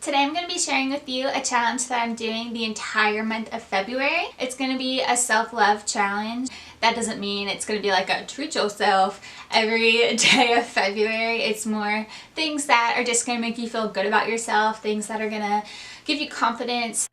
Today I'm going to be sharing with you a challenge that I'm doing the entire month of February. It's going to be a self-love challenge. That doesn't mean it's going to be like a treat yourself every day of February. It's more things that are just going to make you feel good about yourself, things that are going to give you confidence.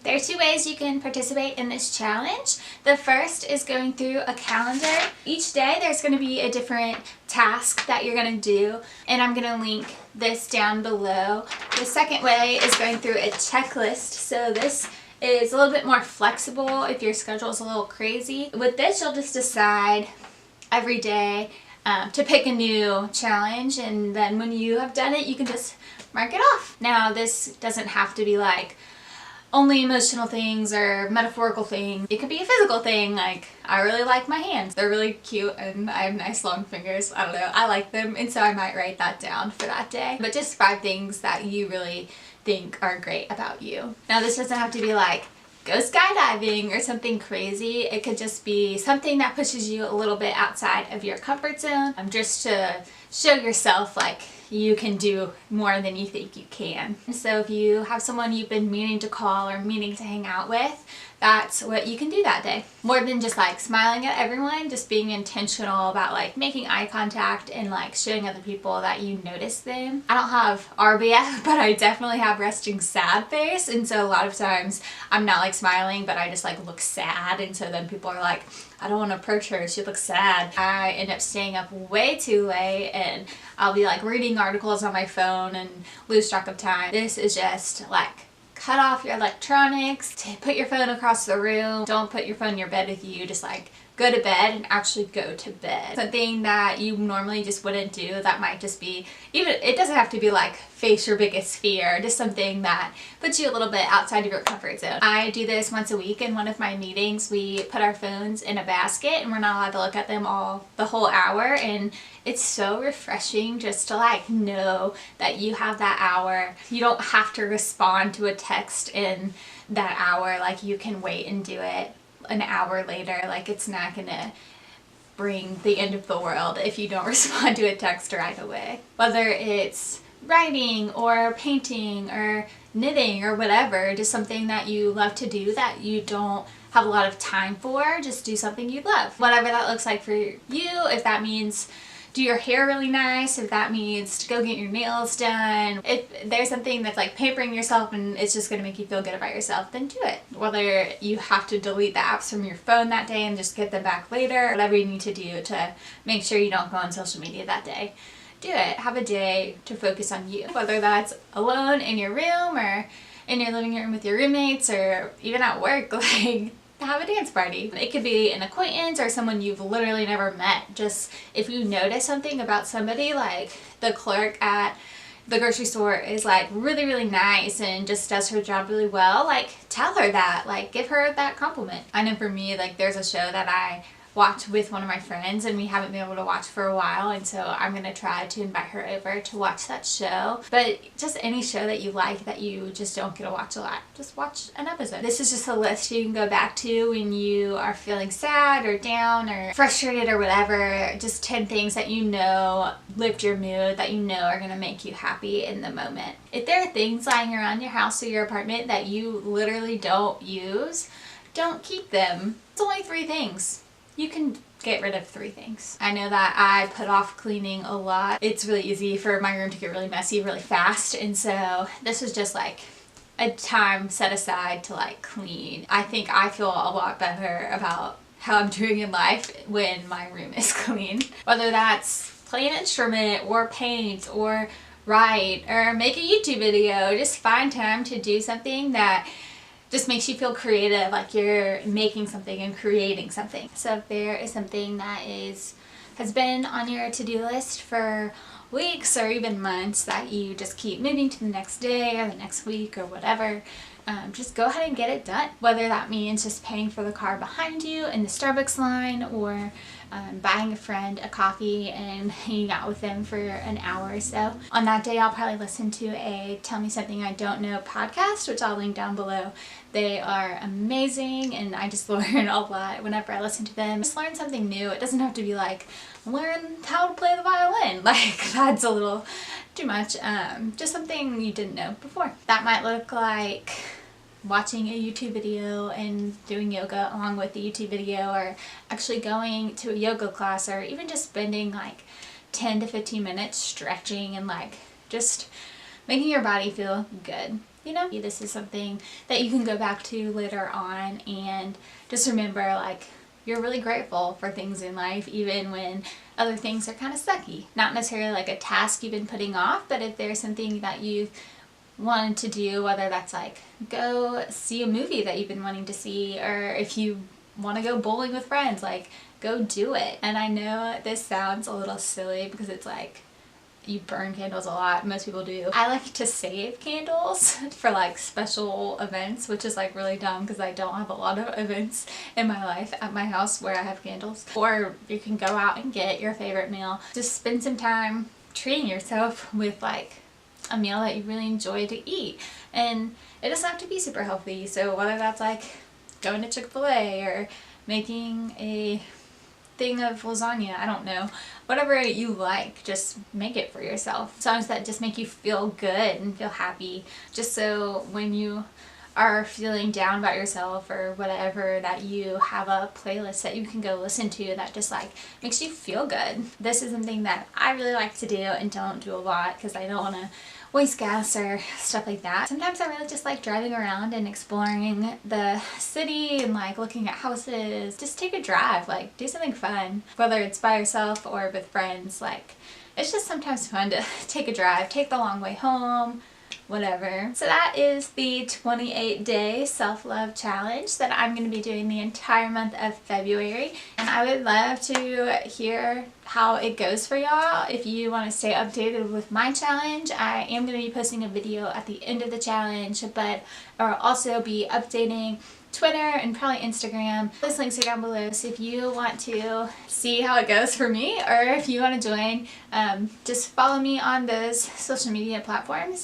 There are two ways you can participate in this challenge. The first is going through a calendar. Each day there's going to be a different task that you're going to do, and I'm going to link this down below. The second way is going through a checklist. So this is a little bit more flexible if your schedule is a little crazy. With this, you'll just decide every day to pick a new challenge, and then when you have done it, you can just mark it off. Now, this doesn't have to be like only emotional things or metaphorical things. It could be a physical thing, like I really like my hands. They're really cute and I have nice long fingers. I don't know, I like them, and so I might write that down for that day. But just 5 things that you really think are great about you. Now, this doesn't have to be like go skydiving or something crazy. It could just be something that pushes you a little bit outside of your comfort zone, just to show yourself like you can do more than you think you can. So if you have someone you've been meaning to call or meaning to hang out with, that's what you can do that day. More than just like smiling at everyone, just being intentional about like making eye contact and like showing other people that you notice them. I don't have RBF, but I definitely have resting sad face, and so a lot of times I'm not like smiling, but I just like look sad, and so then people are like, I don't want to approach her, she looks sad. I end up staying up way too late, and I'll be like reading articles on my phone and lose track of time. This is just like cut off your electronics, put your phone across the room, don't put your phone in your bed with you, just like go to bed and actually go to bed. Something that you normally just wouldn't do, that might just be, even, it doesn't have to be like face your biggest fear, just something that puts you a little bit outside of your comfort zone. I do this once a week in one of my meetings. We put our phones in a basket and we're not allowed to look at them the whole hour, and it's so refreshing just to like know that you have that hour. You don't have to respond to a text in that hour, like you can wait and do it an hour later. Like, it's not gonna bring the end of the world if you don't respond to a text right away. Whether it's writing or painting or knitting or whatever, just something that you love to do that you don't have a lot of time for, just do something you love. Whatever that looks like for you, if that means do your hair really nice, if that means to go get your nails done, if there's something that's like pampering yourself and it's just gonna make you feel good about yourself, then do it. Whether you have to delete the apps from your phone that day and just get them back later, whatever you need to do to make sure you don't go on social media that day, do it. Have a day to focus on you. Whether that's alone in your room or in your living room with your roommates or even at work, like have a dance party. It could be an acquaintance or someone you've literally never met. Just if you notice something about somebody, like the clerk at the grocery store is like really nice and just does her job really well, like tell her that, like give her that compliment. I know for me, like there's a show that I watch with one of my friends and we haven't been able to watch for a while, and so I'm gonna try to invite her over to watch that show. But just any show that you like that you just don't get to watch a lot, just watch an episode. This is just a list you can go back to when you are feeling sad or down or frustrated or whatever. Just 10 things that you know lift your mood, that you know are gonna make you happy in the moment. If there are things lying around your house or your apartment that you literally don't use, don't keep them. It's only 3 things. You can get rid of 3 things. I know that I put off cleaning a lot. It's really easy for my room to get really messy really fast, and so this is just like a time set aside to like clean. I think I feel a lot better about how I'm doing in life when my room is clean. Whether that's play an instrument or paint or write or make a YouTube video, just find time to do something that just makes you feel creative, like you're making something and creating something. So if there is something that has been on your to-do list for weeks or even months that you just keep moving to the next day or the next week or whatever, just go ahead and get it done. Whether that means just paying for the car behind you in the Starbucks line, or buying a friend a coffee and hanging out with them for an hour or so. On that day, I'll probably listen to a Tell Me Something I Don't Know podcast, which I'll link down below. They are amazing, and I just learn a lot whenever I listen to them. Just learn something new. It doesn't have to be like, learn how to play the violin. Like, that's a little too much. Just something you didn't know before. That might look like watching a YouTube video and doing yoga along with the YouTube video, or actually going to a yoga class, or even just spending like 10 to 15 minutes stretching and like just making your body feel good. You know, this is something that you can go back to later on and just remember, like, you're really grateful for things in life even when other things are kind of sucky. Not necessarily like a task you've been putting off, but if there's something that you've wanted to do, whether that's like go see a movie that you've been wanting to see, or if you want to go bowling with friends, like go do it. And I know this sounds a little silly because it's like you burn candles a lot, most people do. I like to save candles for like special events, which is like really dumb because I don't have a lot of events in my life at my house where I have candles. Or you can go out and get your favorite meal. Just spend some time treating yourself with like a meal that you really enjoy to eat. And it doesn't have to be super healthy, so whether that's like going to Chick-fil-A or making a thing of lasagna, I don't know, whatever you like, just make it for yourself. Songs that just make you feel good and feel happy, just so when you are feeling down about yourself or whatever, that you have a playlist that you can go listen to that just like makes you feel good. This is something that I really like to do and don't do a lot because I don't want to waste gas or stuff like that. Sometimes I really just like driving around and exploring the city and like looking at houses. Just take a drive, like do something fun, whether it's by yourself or with friends. Like, it's just sometimes fun to take a drive, take the long way home, whatever. So that is the 28-day self-love challenge that I'm going to be doing the entire month of February. And I would love to hear how it goes for y'all. If you want to stay updated with my challenge, I am going to be posting a video at the end of the challenge, but I'll also be updating Twitter and probably Instagram. Those links are down below, so if you want to see how it goes for me, or if you want to join, just follow me on those social media platforms.